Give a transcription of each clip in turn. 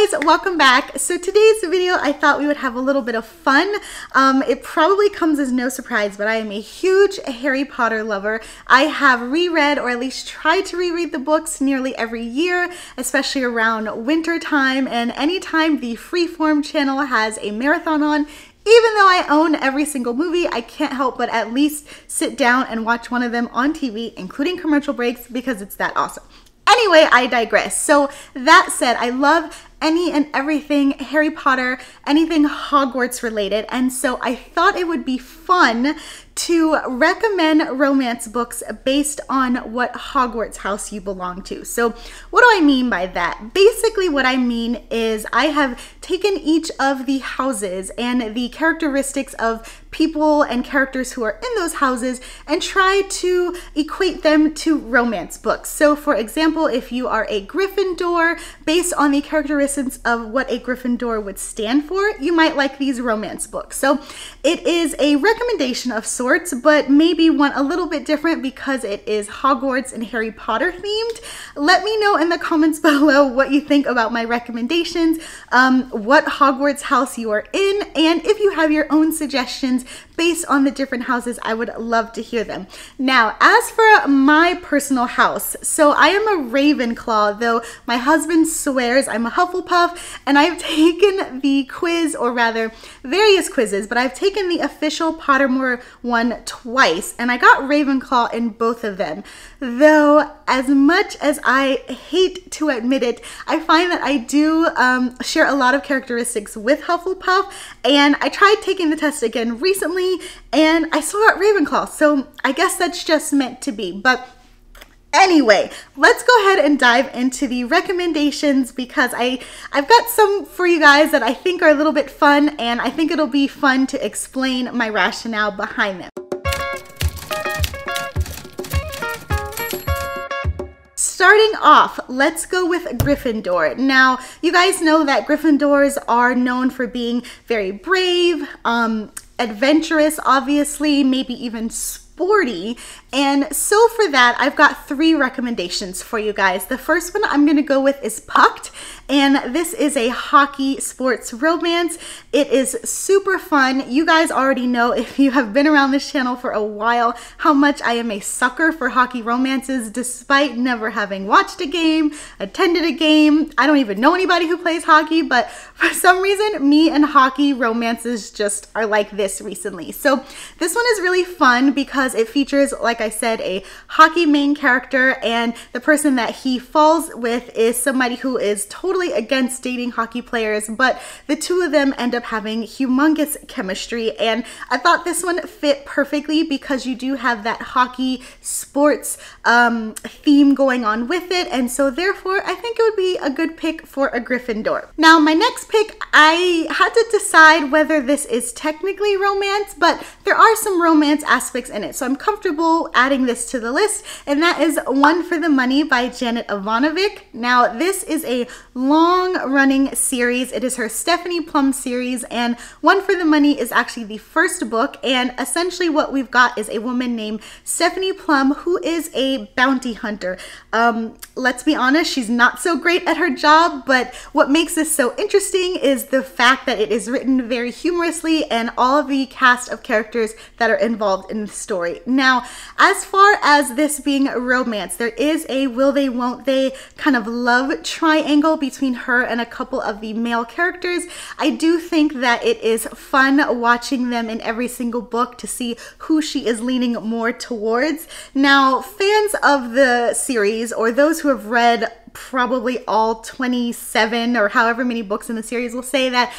guys, welcome back. So today's video, I thought we would have a little bit of fun. It probably comes as no surprise, but I am a huge Harry Potter lover. I have reread, or at least tried to reread the books nearly every year, especially around winter time, and anytime the Freeform channel has a marathon on. Even though I own every single movie, I can't help but at least sit down and watch one of them on TV, including commercial breaks, because it's that awesome. Anyway, I digress. So that said, I love any and everything Harry Potter, anything Hogwarts related, and so I thought it would be fun to recommend romance books based on what Hogwarts house you belong to. So what do I mean by that? Basically what I mean is I have taken each of the houses and the characteristics of people and characters who are in those houses and try to equate them to romance books. So for example, if you are a Gryffindor, based on the characteristics of what a Gryffindor would stand for, you might like these romance books. So it is a recommendation of sorts, but maybe one a little bit different because it is Hogwarts and Harry Potter themed. Let me know in the comments below what you think about my recommendations, what Hogwarts house you are in, and if you have your own suggestions based on the different houses, I would love to hear them. Now, as for my personal house, so I am a Ravenclaw, though my husband swears I'm a Hufflepuff, and I've taken the quiz, or rather various quizzes, but I've taken the official Pottermore one twice, and I got Ravenclaw in both of them. Though, as much as I hate to admit it, I find that I do share a lot of characteristics with Hufflepuff, and I tried taking the test again recently, and I still got Ravenclaw, so I guess that's just meant to be. But anyway, let's go ahead and dive into the recommendations, because I've got some for you guys that I think are a little bit fun, and I think it'll be fun to explain my rationale behind them. Starting off, let's go with Gryffindor. Now, you guys know that Gryffindors are known for being very brave, adventurous, obviously, maybe even sporty. And so for that, I've got 3 recommendations for you guys. The first one I'm gonna go with is Pucked, and this is a hockey sports romance. It is super fun. You guys already know, if you have been around this channel for a while, how much I am a sucker for hockey romances, despite never having watched a game, attended a game. I don't even know anybody who plays hockey, but for some reason, me and hockey romances just are like this recently. So this one is really fun because it features, like I said, a hockey main character, and the person that he falls with is somebody who is totally against dating hockey players, but the two of them end up having humongous chemistry. And I thought this one fit perfectly because you do have that hockey sports theme going on with it, and so therefore I think it would be a good pick for a Gryffindor. Now, my next pick, I had to decide whether this is technically romance, but there are some romance aspects in it, so I'm comfortable adding this to the list, and that is One for the Money by Janet Ivanovic. Now, this is a long-running series. It is her Stephanie Plum series, and One for the Money is actually the first book, and essentially what we've got is a woman named Stephanie Plum who is a bounty hunter. Let's be honest, she's not so great at her job, but what makes this so interesting is the fact that it is written very humorously and all of the cast of characters that are involved in the story. Now, as far as this being a romance, there is a will they, won't they kind of love triangle between her and a couple of the male characters. I do think that it is fun watching them in every single book to see who she is leaning more towards. Now, fans of the series, or those who have read probably all 27 or however many books in the series, will say that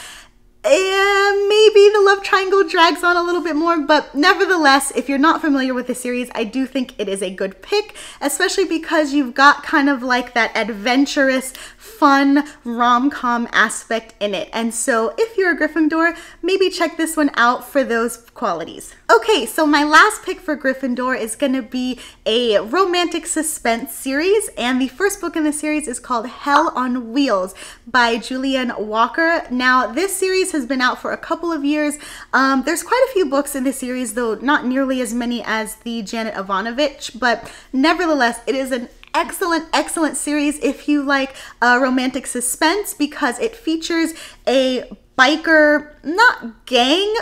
maybe the love triangle drags on a little bit more, but nevertheless, if you're not familiar with the series, I do think it is a good pick, especially because you've got kind of like that adventurous, fun rom-com aspect in it. And so if you're a Gryffindor, maybe check this one out for those qualities. Okay, so my last pick for Gryffindor is going to be a romantic suspense series, and the first book in the series is called Hell on Wheels by Julianne Walker. Now, this series has been out for a couple of years. There's quite a few books in the series, though not nearly as many as the Janet Ivanovic, but nevertheless, it is an Excellent series if you like romantic suspense, because it features a biker, not gang,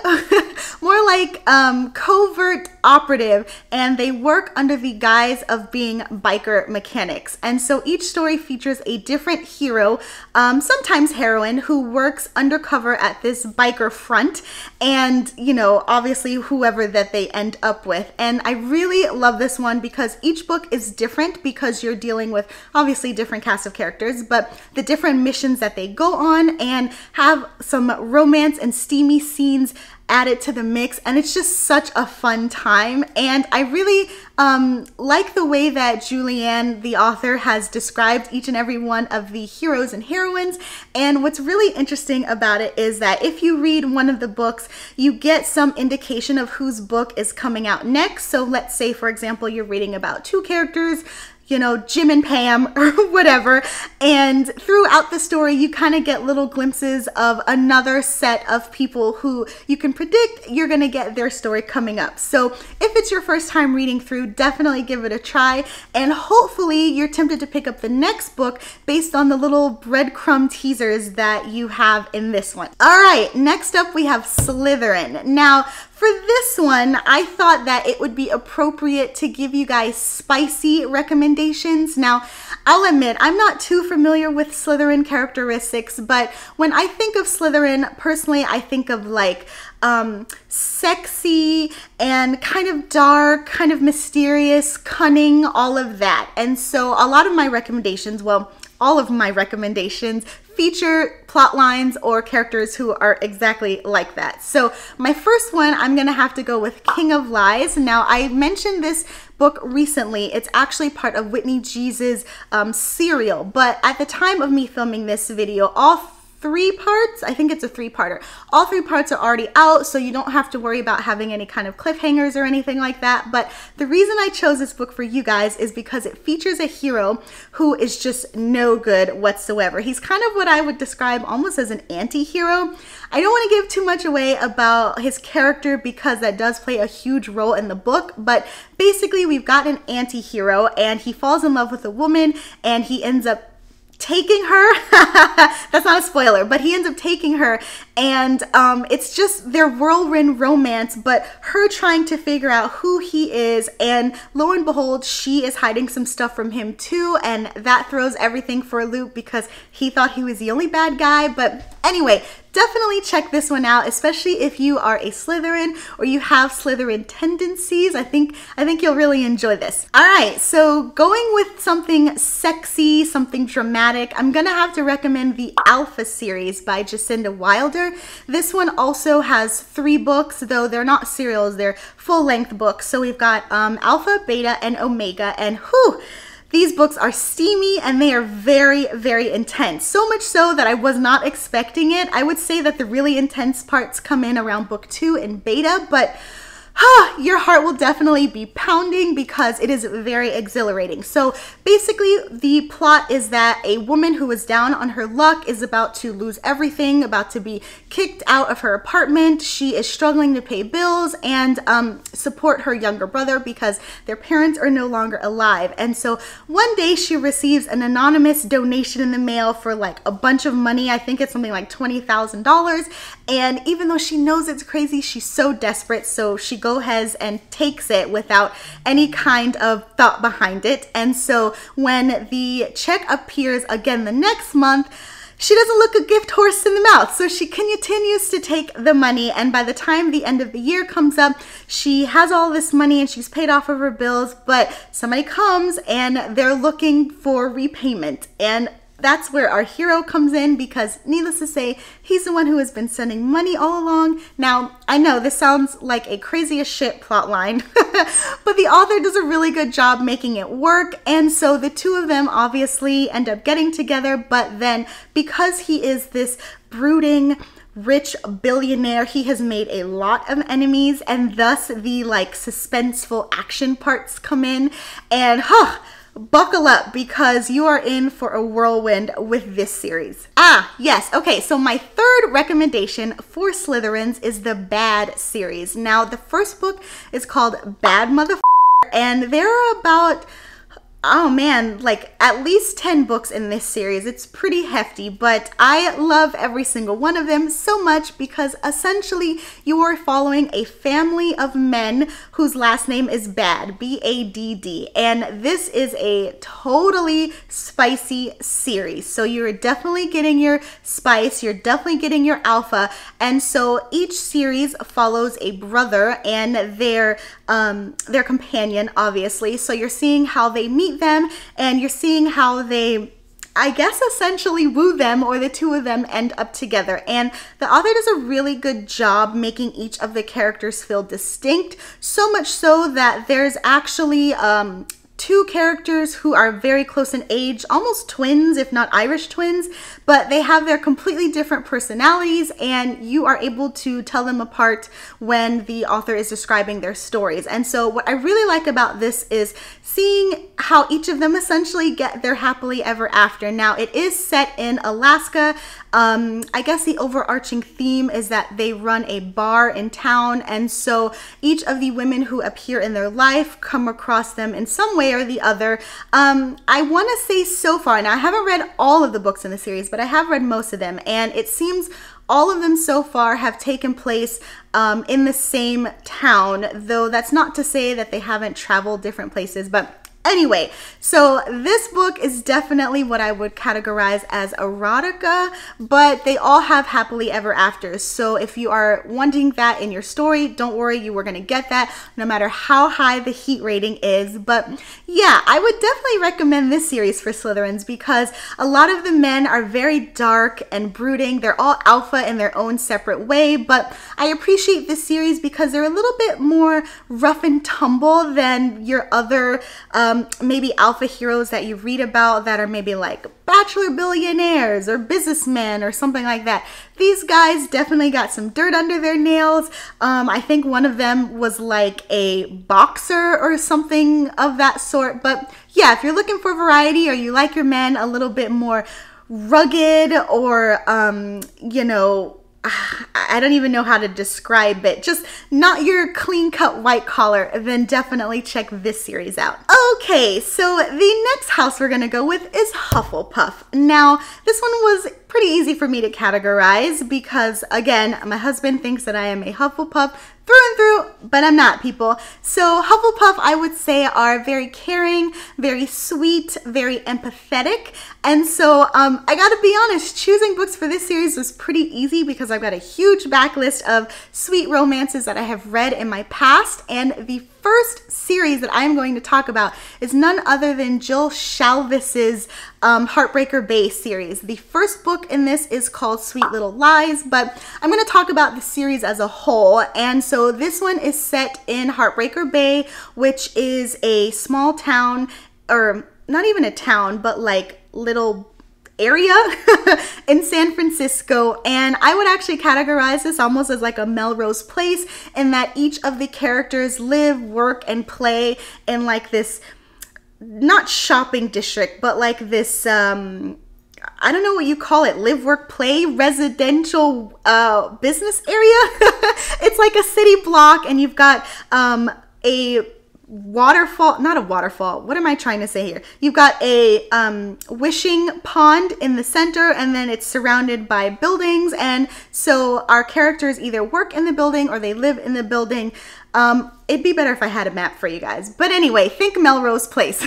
more like covert operative, and they work under the guise of being biker mechanics. And so each story features a different hero, sometimes heroine, who works undercover at this biker front, and you know, obviously whoever that they end up with. And I really love this one because each book is different, because you're dealing with obviously different cast of characters, but the different missions that they go on and have some romance and steamy scenes added to the mix, and it's just such a fun time. And I really like the way that Julianne, the author, has described each and every one of the heroes and heroines. And what's really interesting about it is that if you read one of the books, you get some indication of whose book is coming out next. So let's say, for example, you're reading about two characters, you know, Jim and Pam or whatever, and throughout the story you kind of get little glimpses of another set of people who you can predict you're gonna get their story coming up. So if it's your first time reading through, definitely give it a try, and hopefully you're tempted to pick up the next book based on the little breadcrumb teasers that you have in this one. All right, next up we have Slytherin. Now, for this one, I thought that it would be appropriate to give you guys spicy recommendations. Now, I'll admit, I'm not too familiar with Slytherin characteristics, but when I think of Slytherin, personally, I think of like sexy and kind of dark, kind of mysterious, cunning, all of that. And so a lot of my recommendations, well, all of my recommendations feature plot lines or characters who are exactly like that. So my first one, I'm gonna have to go with King of Lies. Now, I mentioned this book recently. It's actually part of Whitney G's serial, but at the time of me filming this video, all 3 parts, I think it's a 3-parter. All 3 parts are already out, so you don't have to worry about having any kind of cliffhangers or anything like that. But the reason I chose this book for you guys is because it features a hero who is just no good whatsoever. He's kind of what I would describe almost as an anti-hero. I don't want to give too much away about his character because that does play a huge role in the book, but basically we've got an anti-hero and he falls in love with a woman and he ends up taking her. That's not a spoiler, but he ends up taking her, and it's just their whirlwind romance, but her trying to figure out who he is, and lo and behold, she is hiding some stuff from him too, and that throws everything for a loop because he thought he was the only bad guy. But anyway, definitely check this one out, especially if you are a Slytherin or you have Slytherin tendencies. I think you'll really enjoy this. All right, so going with something sexy, something dramatic, I'm gonna have to recommend the Alpha series by Jacinda Wilder. This one also has 3 books, though they're not serials, they're full-length books. So we've got Alpha, Beta, and Omega, and whew, these books are steamy and they are very, very intense. So much so that I was not expecting it. I would say that the really intense parts come in around book 2 and Beta, but your heart will definitely be pounding because it is very exhilarating. So basically the plot is that a woman who is down on her luck is about to lose everything, about to be kicked out of her apartment. She is struggling to pay bills and support her younger brother because their parents are no longer alive. And so one day she receives an anonymous donation in the mail for like a bunch of money. I think it's something like $20,000. And even though she knows it's crazy, she's so desperate, so she goes ahead and takes it without any kind of thought behind it. And so when the check appears again the next month, she doesn't look a gift horse in the mouth, so she continues to take the money, and by the time the end of the year comes up, she has all this money and she's paid off of her bills, but somebody comes and they're looking for repayment. And that's where our hero comes in because, needless to say, he's the one who has been sending money all along. Now, I know this sounds like a crazy as shit plot line, but the author does a really good job making it work. And so the two of them obviously end up getting together, but then because he is this brooding, rich billionaire, he has made a lot of enemies, and thus the like suspenseful action parts come in. And buckle up because you are in for a whirlwind with this series. Yes, okay, so my third recommendation for Slytherins is the Bad series. Now, the first book is called Bad Motherfucker, and there are about oh man, like at least 10 books in this series. It's pretty hefty, but I love every single one of them so much because essentially you are following a family of men whose last name is Bad, B-A-D-D. And this is a totally spicy series. So you're definitely getting your spice, you're definitely getting your alpha. And so each series follows a brother and their companion, obviously. So you're seeing how they meet them, and you're seeing how they, I guess, essentially woo them, or the two of them end up together. And the author does a really good job making each of the characters feel distinct, so much so that there's actually two characters who are very close in age, almost twins, if not Irish twins, but they have their completely different personalities, and you are able to tell them apart when the author is describing their stories. And so what I really like about this is seeing how each of them essentially get their happily ever after. Now, it is set in Alaska. I guess the overarching theme is that they run a bar in town, and so each of the women who appear in their life come across them in some way or the other. I want to say so far, and I haven't read all of the books in the series, but I have read most of them, and it seems all of them so far have taken place in the same town, though that's not to say that they haven't traveled different places. But anyway, so this book is definitely what I would categorize as erotica, but they all have happily ever afters. So if you are wanting that in your story, don't worry, you are going to get that no matter how high the heat rating is. But yeah, I would definitely recommend this series for Slytherins because a lot of the men are very dark and brooding. They're all alpha in their own separate way, but I appreciate this series because they're a little bit more rough and tumble than your other maybe alpha heroes that you read about that are maybe like bachelor billionaires or businessmen or something like that. These guys definitely got some dirt under their nails. I think one of them was like a boxer or something of that sort. But yeah, if you're looking for variety or you like your men a little bit more rugged or, you know, I don't even know how to describe it, just not your clean-cut white collar, then definitely check this series out. Okay, so the next house we're gonna go with is Hufflepuff. Now, this one was pretty easy for me to categorize because, again, my husband thinks that I am a Hufflepuff through and through, but I'm not, people. So Hufflepuff, I would say, are very caring, very sweet, very empathetic. And so I gotta be honest, choosing books for this series was pretty easy because I've got a huge backlist of sweet romances that I have read in my past. And the first series that I am going to talk about is none other than Jill Shalvis's Heartbreaker Bay series. The first book in this is called Sweet Little Lies, but I'm going to talk about the series as a whole. And so this one is set in Heartbreaker Bay, which is a small town, or not even a town, but like little area in San Francisco. And I would actually categorize this almost as like a Melrose Place in that each of the characters live, work, and play in like this, not shopping district, but like this, I don't know what you call it, live, work, play, residential business area. It's like a city block, and you've got a waterfall, not a waterfall, what am I trying to say here? You've got a wishing pond in the center, and then it's surrounded by buildings, and so our characters either work in the building or they live in the building. It'd be better if I had a map for you guys. But anyway, think Melrose Place.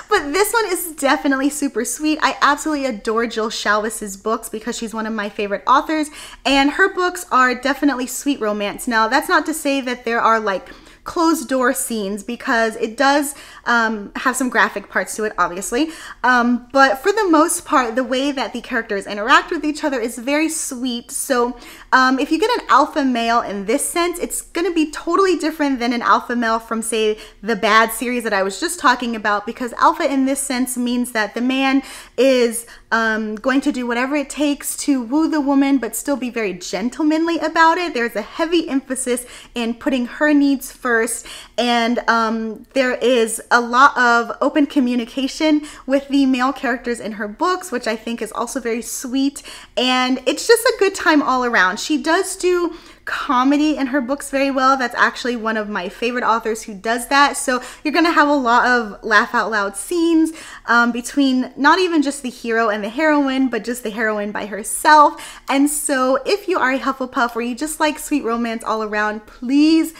But this one is definitely super sweet. I absolutely adore Jill Shalvis's books because she's one of my favorite authors, and her books are definitely sweet romance. Now, that's not to say that there are like closed door scenes, because it does have some graphic parts to it, obviously. But for the most part, the way that the characters interact with each other is very sweet. So if you get an alpha male in this sense, it's going to be totally different than an alpha male from, say, the Bad series that I was just talking about, because alpha in this sense means that the man is going to do whatever it takes to woo the woman, but still be very gentlemanly about it. There's a heavy emphasis in putting her needs first, and there is a lot of open communication with the male characters in her books, which I think is also very sweet, and it's just a good time all around. She does do comedy in her books very well. That's actually one of my favorite authors who does that. So you're gonna have a lot of laugh out loud scenes between not even just the hero and the heroine, but just the heroine by herself. And so if you are a Hufflepuff or you just like sweet romance all around, please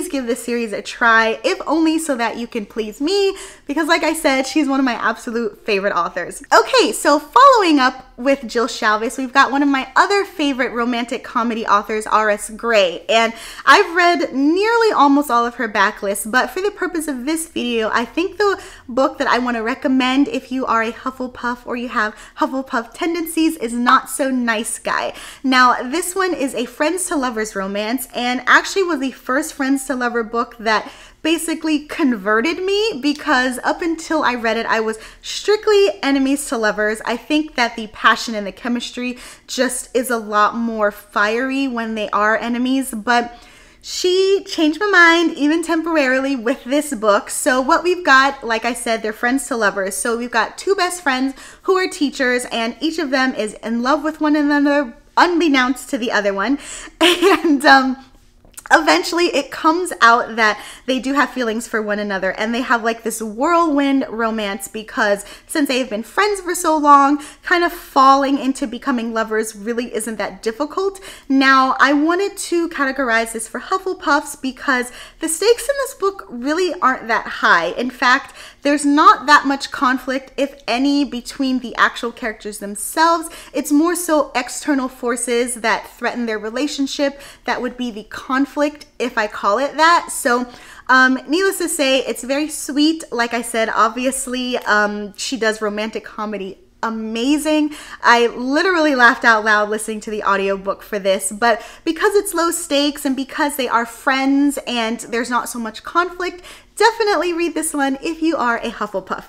give this series a try, if only so that you can please me, because like I said, she's one of my absolute favorite authors. Okay, so following up with Jill Shalvis, we've got one of my other favorite romantic comedy authors, R.S. Gray, and I've read nearly almost all of her backlist, but for the purpose of this video, I think the book that I want to recommend if you are a Hufflepuff or you have Hufflepuff tendencies is Not So Nice Guy. Now, this one is a friends to lovers romance, and actually was the first friends to lover book that basically converted me, because up until I read it, I was strictly enemies to lovers. I think that the passion and the chemistry just is a lot more fiery when they are enemies, but she changed my mind even temporarily with this book. So what we've got, like I said, they're friends to lovers. So we've got two best friends who are teachers, and each of them is in love with one another unbeknownst to the other one. And eventually it comes out that they do have feelings for one another, and they have like this whirlwind romance, because since they've been friends for so long, kind of falling into becoming lovers really isn't that difficult. Now, I wanted to categorize this for Hufflepuffs because the stakes in this book really aren't that high. In fact, there's not that much conflict, if any, between the actual characters themselves. It's more so external forces that threaten their relationship that would be the conflict, if I call it that. So needless to say, it's very sweet. Like I said, obviously she does romantic comedy amazing. I literally laughed out loud listening to the audiobook for this, but because it's low stakes and because they are friends and there's not so much conflict, definitely read this one if you are a Hufflepuff.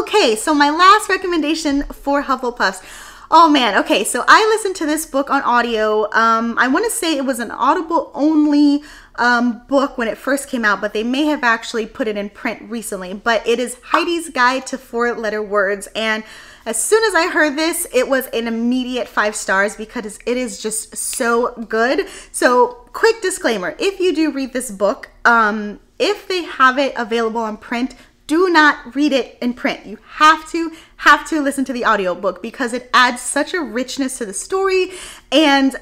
Okay, so my last recommendation for Hufflepuffs. Oh man, okay, so I listened to this book on audio. I want to say it was an Audible only book when it first came out, but they may have actually put it in print recently. But it is Heidi's Guide to 4-Letter Words, and as soon as I heard this, it was an immediate 5 stars because it is just so good. So quick disclaimer, if you do read this book, if they have it available on print, do not read it in print. You have to listen to the audiobook because it adds such a richness to the story, and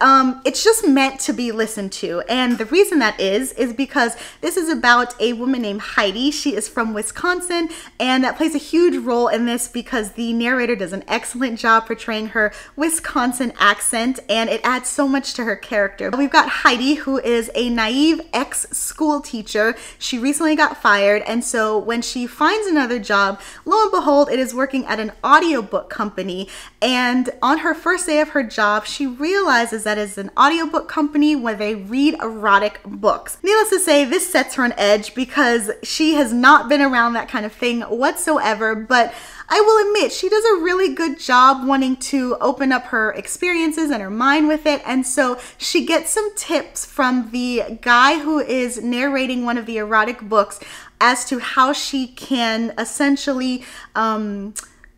it's just meant to be listened to. And the reason that is because this is about a woman named Heidi. She is from Wisconsin, and that plays a huge role in this because the narrator does an excellent job portraying her Wisconsin accent, and it adds so much to her character. We've got Heidi, who is a naive ex-school teacher. She recently got fired, and so when she finds another job, lo and behold, it is working at an audiobook company. And on her first day of her job, she realizes that it's an audiobook company where they read erotic books. Needless to say, this sets her on edge because she has not been around that kind of thing whatsoever, but I will admit she does a really good job wanting to open up her experiences and her mind with it. And so she gets some tips from the guy who is narrating one of the erotic books as to how she can essentially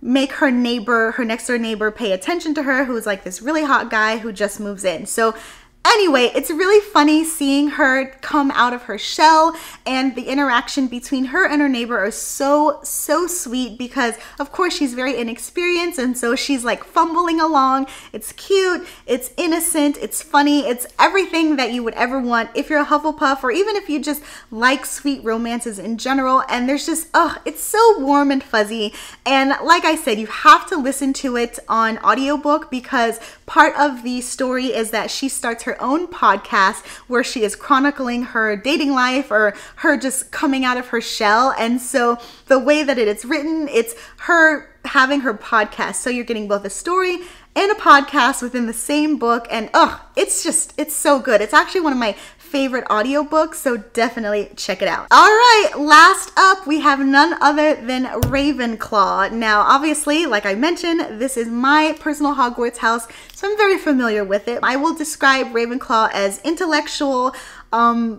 make her neighbor, her next door neighbor, pay attention to her, who's like this really hot guy who just moves in. So anyway, it's really funny seeing her come out of her shell, and the interaction between her and her neighbor are so sweet because of course she's very inexperienced, and so she's like fumbling along. It's cute, it's innocent, it's funny, it's everything that you would ever want if you're a Hufflepuff, or even if you just like sweet romances in general. And there's just, oh, it's so warm and fuzzy. And like I said, you have to listen to it on audiobook because part of the story is that she starts her own podcast where she is chronicling her dating life or her just coming out of her shell. And so the way that it is written, it's her having her podcast. So you're getting both a story and a podcast within the same book. And it's so good. It's actually one of my favorite audiobooks, so definitely check it out. All right, last up, we have none other than Ravenclaw. Now, obviously, like I mentioned, this is my personal Hogwarts house, so I'm very familiar with it. I will describe Ravenclaw as intellectual,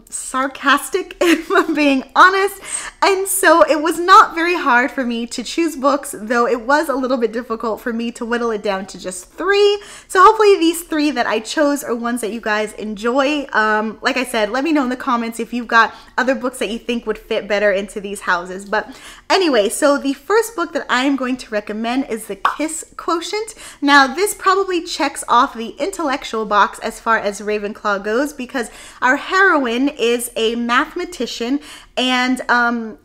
sarcastic, if I'm being honest. And so it was not very hard for me to choose books, though it was a little bit difficult for me to whittle it down to just 3. So hopefully these 3 that I chose are ones that you guys enjoy. Like I said, let me know in the comments if you've got other books that you think would fit better into these houses. But anyway, so the first book that I'm going to recommend is The Kiss Quotient. Now this probably checks off the intellectual box as far as Ravenclaw goes, because our heroine is a mathematician, and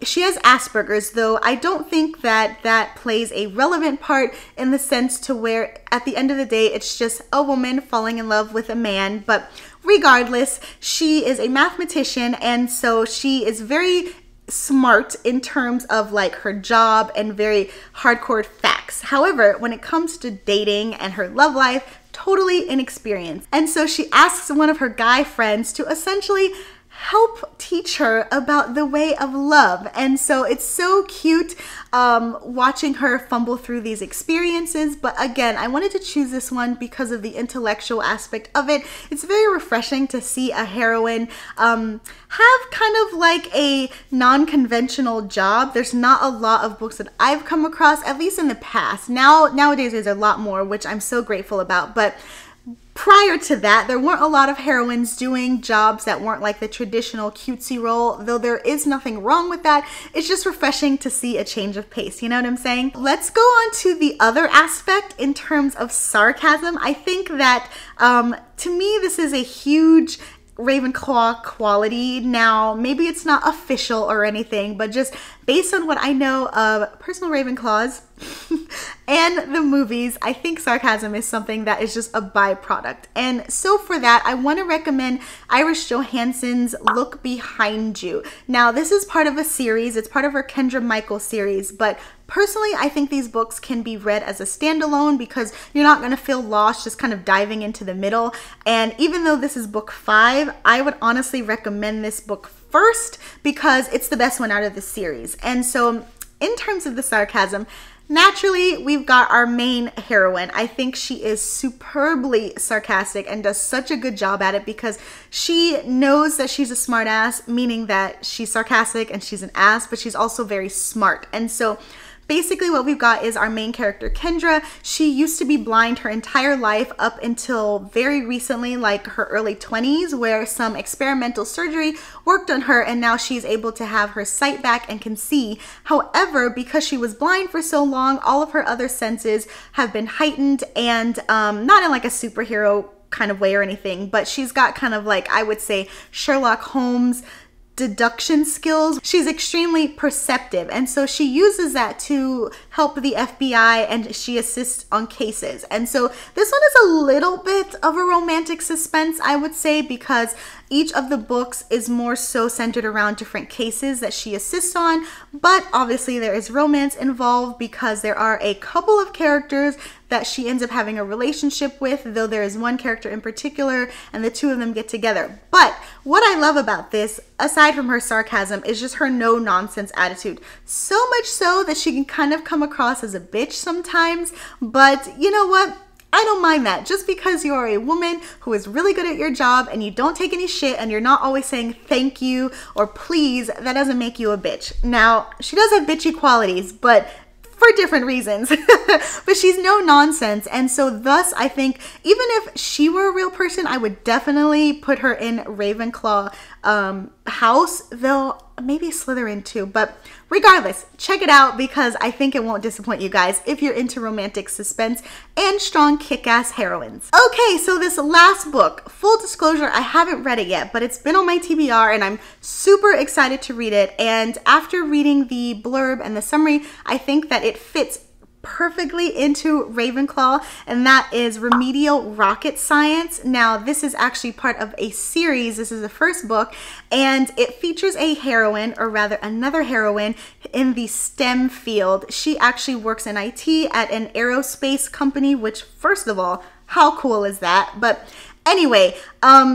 she has Asperger's, though I don't think that that plays a relevant part in the sense to where at the end of the day it's just a woman falling in love with a man. But regardless, she is a mathematician, and so she is very smart in terms of like her job and very hardcore facts. However, when it comes to dating and her love life, totally inexperienced. And so she asks one of her guy friends to essentially help teach her about the way of love. And so it's so cute watching her fumble through these experiences. But again, I wanted to choose this one because of the intellectual aspect of it. It's very refreshing to see a heroine have kind of like a non-conventional job. There's not a lot of books that I've come across, at least in the past. Nowadays there's a lot more, which I'm so grateful about. But prior to that, there weren't a lot of heroines doing jobs that weren't like the traditional cutesy role, though there is nothing wrong with that. It's just refreshing to see a change of pace, you know what I'm saying? Let's go on to the other aspect in terms of sarcasm. I think that to me, this is a huge Ravenclaw quality. Now, maybe it's not official or anything, but just based on what I know of personal Ravenclaws and the movies, I think sarcasm is something that is just a byproduct. And so for that, I want to recommend Iris Johansson's Look Behind You. Now, this is part of a series. It's part of her Kendra Michael series, but personally, I think these books can be read as a standalone because you're not going to feel lost just kind of diving into the middle. And even though this is book 5, I would honestly recommend this book first because it's the best one out of the series. And so in terms of the sarcasm, naturally, we've got our main heroine. I think she is superbly sarcastic and does such a good job at it because she knows that she's a smart ass, meaning that she's sarcastic and she's an ass, but she's also very smart. And so basically what we've got is our main character, Kendra. She used to be blind her entire life up until very recently, like her early 20s, where some experimental surgery worked on her and now she's able to have her sight back and can see. However, because she was blind for so long, all of her other senses have been heightened, and not in like a superhero kind of way or anything, but she's got kind of like, I would say, Sherlock Holmes deduction skills. She's extremely perceptive, and so she uses that to help the FBI, and she assists on cases. And so this one is a little bit of a romantic suspense, I would say, because each of the books is more so centered around different cases that she assists on, but obviously there is romance involved because there are a couple of characters that she ends up having a relationship with, though there is one character in particular and the two of them get together. But what I love about this, aside from her sarcasm, is just her no-nonsense attitude. So much so that she can kind of come across as a bitch sometimes, but you know what? I don't mind that. Just because you are a woman who is really good at your job and you don't take any shit and you're not always saying thank you or please, that doesn't make you a bitch. Now, she does have bitchy qualities, but for different reasons. But she's no nonsense, and so thus I think even if she were a real person, I would definitely put her in Ravenclaw house, though maybe Slytherin too. But regardless, check it out because I think it won't disappoint you guys if you're into romantic suspense and strong kick-ass heroines. Okay, so this last book, full disclosure, I haven't read it yet, but it's been on my TBR and I'm super excited to read it. And after reading the blurb and the summary, I think that it fits perfectly into Ravenclaw, and that is Remedial Rocket Science. Now, this is actually part of a series. This is the first book, and it features a heroine, or rather another heroine, in the STEM field. She actually works in IT at an aerospace company, which, first of all, how cool is that? But Anyway,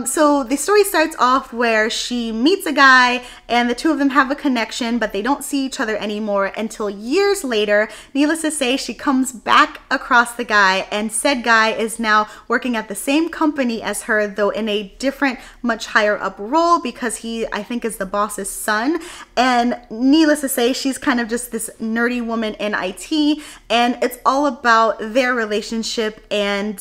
so the story starts off where she meets a guy and the two of them have a connection, but they don't see each other anymore until years later. Needless to say, she comes back across the guy, and said guy is now working at the same company as her, though in a different, much higher up role, because he, I think, is the boss's son. And needless to say, she's kind of just this nerdy woman in IT, and it's all about their relationship and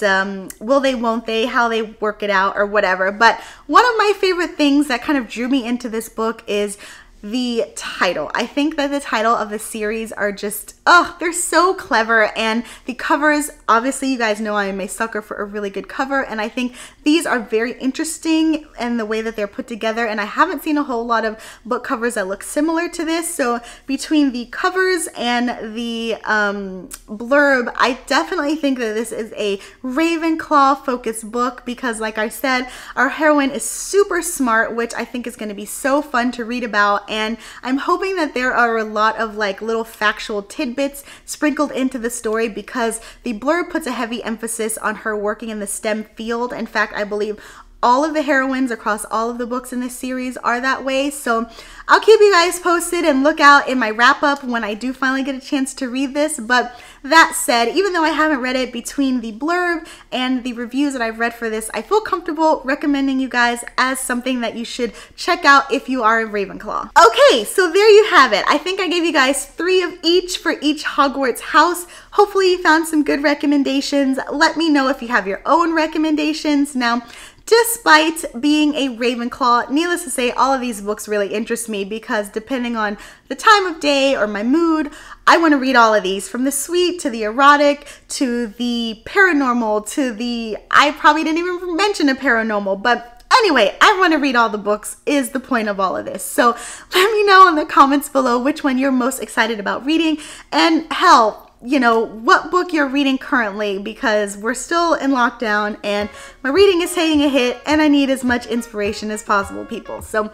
will they, won't they, how they work it out or whatever. But one of my favorite things that kind of drew me into this book is the title. I think that the title of the series are just, oh, they're so clever, and the covers, obviously you guys know I am a sucker for a really good cover, and I think these are very interesting in the way that they're put together, and I haven't seen a whole lot of book covers that look similar to this. So between the covers and the blurb, I definitely think that this is a Ravenclaw focused book, because like I said, our heroine is super smart, which I think is going to be so fun to read about. And I'm hoping that there are a lot of like little factual tidbits sprinkled into the story, because the blurb puts a heavy emphasis on her working in the STEM field. In fact, I believe all of the heroines across all of the books in this series are that way. So I'll keep you guys posted and look out in my wrap up when I do finally get a chance to read this. But that said, even though I haven't read it, between the blurb and the reviews that I've read for this, I feel comfortable recommending you guys as something that you should check out if you are a Ravenclaw. Okay, so there you have it. I think I gave you guys 3 of each for each Hogwarts house. Hopefully you found some good recommendations. Let me know if you have your own recommendations. Now, despite being a Ravenclaw, needless to say, all of these books really interest me, because depending on the time of day or my mood, I want to read all of these, from the sweet to the erotic to the paranormal to the, I probably didn't even mention a paranormal, but anyway, I want to read all the books is the point of all of this. So let me know in the comments below which one you're most excited about reading, and hell, you know, what book you're reading currently, because we're still in lockdown and my reading is taking a hit and I need as much inspiration as possible, people. So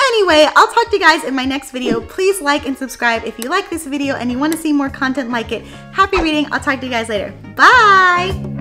anyway, I'll talk to you guys in my next video. Please like and subscribe if you like this video and you want to see more content like it. Happy reading. I'll talk to you guys later. Bye!